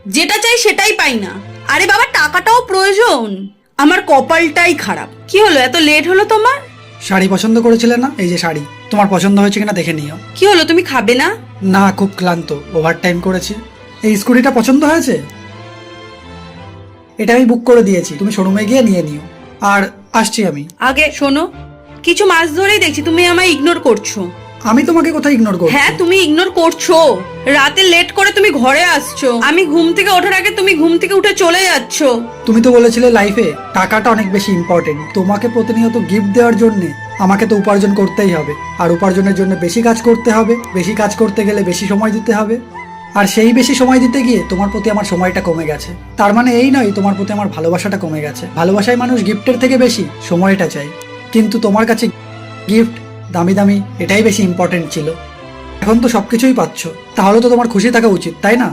যেটা চাই সেটাই পাই না। আরে বাবা, টাকাটাও প্রয়োজন। আমার কপালটাই খারাপ। কি হলো, এত লেট হলো তোমার? শাড়ি পছন্দ করেছিলে না? এই যে শাড়ি, তোমার পছন্দ হয়েছে কিনা দেখে নিও। কি হলো, তুমি খাবে না? না, খুব ক্লান্ত, ওভার টাইম করেছি। এই স্কুটিটা পছন্দ হয়েছে? এটা আমি বুক করে দিয়েছি, তুমি শোরুমে গিয়ে নিয়ে নিও। আর আসছি আমি। আগে শোনো, কিছু মাস ধরেই দেখছি তুমি আমায় ইগনোর করছো। আমি তোমাকে কোথায় ইগনোর করছি? হ্যাঁ, তুমি ইগনোর করছো। রাতে লেট করে তুমি ঘরে আসছো, আমি ঘুম থেকে ওঠার আগে তুমি ঘুম থেকে উঠে চলে যাচ্ছো। তুমি তো বলেছিলে লাইফে টাকাটা অনেক বেশি ইম্পর্টেন্ট। তোমাকে প্রতিনিয়ত গিফট দেওয়ার জন্য আমাকে তো উপার্জন করতেই হবে, আর উপার্জনের জন্য বেশি কাজ করতে হবে। বেশি কাজ করতে গেলে বেশি সময় দিতে হবে, আর সেই বেশি সময় দিতে গিয়ে তোমার প্রতি আমার সময়টা কমে গেছে। তার মানে এই নয় তোমার প্রতি আমার ভালোবাসাটা কমে গেছে। ভালোবাসায় মানুষ গিফটের থেকে বেশি সময়টা চায়, কিন্তু তোমার কাছে গিফট দামি দামি এটাই বেশি ইম্পর্টেন্ট ছিল। এখন তো সবকিছুই পাচ্ছ, তাহলে তো তোমার খুশি থাকা উচিত, তাই না?